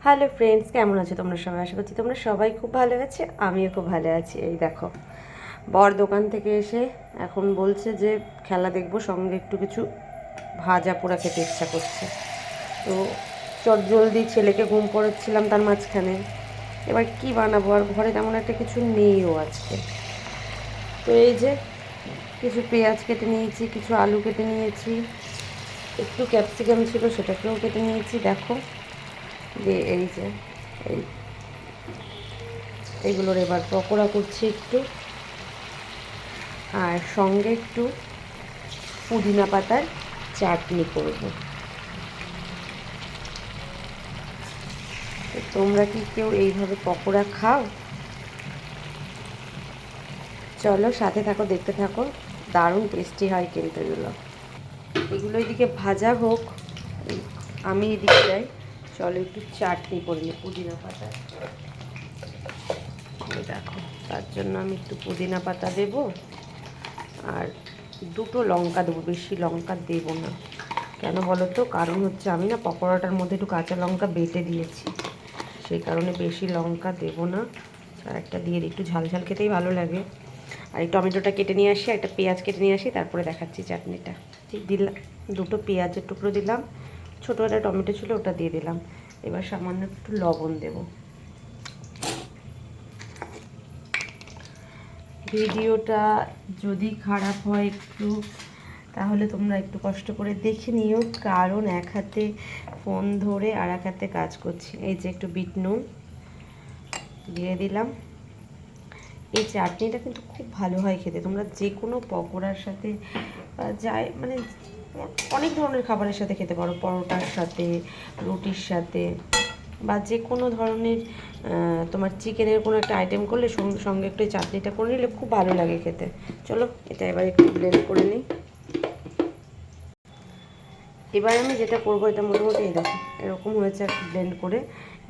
Hello friends, কেমন আছো তোমরা সবাই? আশা করছি তোমরা সবাই খুব ভালো আছে, আমিও খুব ভালো আছি। এই দেখো, বর দোকান থেকে এসে এখন বলছে যে খেলা দেখবো, সঙ্গে একটু কিছু ভাজা পোড়া খেতে ইচ্ছা করছে। তো চটজলদি ছেলেকে ঘুম পড়াচ্ছিলাম তার মাঝখানে। এবার কি বানাবো, আর ঘরে তেমন একটা কিছু নেইও আজকে। তো এই যে কিছু পেঁয়াজ কেটে নিয়েছি, কিছু আলু কেটে নিয়েছি, একটু ক্যাপসিকাম ছিল সেটাকেও কেটে নিয়েছি। দেখো দিয়ে এই যে এই এগুলোর এবার পকোড়া করছি একটু, আর সঙ্গে একটু পুদিনা পাতার চাটনি করব। তো তোমরা কি কেউ এইভাবে পকোড়া খাও? চলো সাথে থাকো, দেখতে থাকো, দারুণ টেস্টি হয় কিন্তু এগুলো এদিকে ভাজা হোক, আমি এদিকে যাই। চলো একটু চাটনি করে নিই পুদিনা পাতার। দেখো, তার জন্য আমি একটু পুদিনা পাতা দেবো, আর দুটো লঙ্কা দেবো, বেশি লঙ্কা দেবো না। কেন বলো তো? কারণ হচ্ছে আমি না পকোড়াটার মধ্যে একটু কাঁচা লঙ্কা বেটে দিয়েছি, সেই কারণে বেশি লঙ্কা দেবো না। আর একটা দিয়ে দিই, একটু ঝাল ঝাল খেতেই ভালো লাগে। আর এই টমেটোটা কেটে নিয়ে আসি, একটা পেঁয়াজ কেটে নিয়ে আসি, তারপরে দেখাচ্ছি চাটনিটা। ঠিক দিলাম, দুটো পেঁয়াজের টুকরো দিলাম, ছোটো একটা টমেটো ছিল ওটা দিয়ে দিলাম। এবার সামান্য একটু লবণ দেবো। ভিডিওটা যদি খারাপ হয় একটু, তাহলে তোমরা একটু কষ্ট করে দেখে নিও, কারণ এক হাতে ফোন ধরে আর এক হাতে কাজ করছি। এই যে একটু বিট নুন দিয়ে দিলাম। এই চাটনিটা কিন্তু খুব ভালো হয় খেতে, তোমরা যে কোনো পকোড়ার সাথে যায় মানে অনেক ধরনের খাবারের সাথে খেতে পারো, পরোটার সাথে, রুটির সাথে, বা যে কোনো ধরনের তোমার চিকেনের কোনো একটা আইটেম করলে সঙ্গে সঙ্গে একটু চাটনিটা করে নিলে খুব ভালো লাগে খেতে। চলো এটা এবার একটু ব্লেন্ড করে নিই। এবার আমি যেটা করবো, এটা মোটামুটি এই দেখো এরকম হয়েছে আর ব্লেন্ড করে।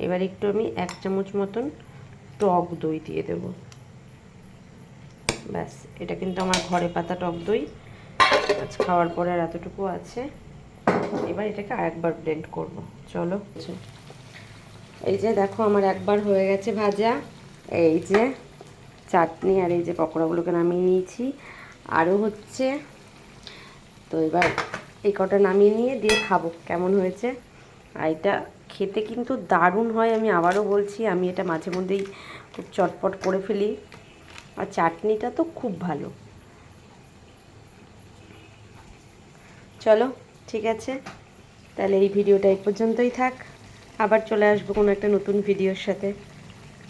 এবার একটু আমি 1 চামচ মতন টক দই দিয়ে দেবো। ব্যাস, এটা কিন্তু আমার ঘরে পাতা টক দই, আজ খাওয়ার পরে আর এতটুকু আছে। এবার এটাকে আরেকবার ব্লেন্ড করব। চলো, এই যে দেখো আমার একবার হয়ে গেছে ভাজা। এই যে চাটনি আর এই যে পকোড়াগুলোকে নামিয়ে নিয়েছি, আরও হচ্ছে। তো এবার এই কটা নামিয়ে নিয়ে দিয়ে খাবো কেমন হয়েছে। আর এটা খেতে কিন্তু দারুণ হয়, আমি আবারও বলছি, আমি এটা মাঝে মধ্যেই খুব চটপট করে ফেলি। আর চাটনিটা তো খুব ভালো। চলো ঠিক আছে, তাহলে এই ভিডিওটা এই পর্যন্তই থাক। আবার চলে আসবো কোনো একটা নতুন ভিডিওর সাথে।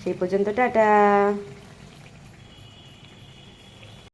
সেই পর্যন্ত টাটা।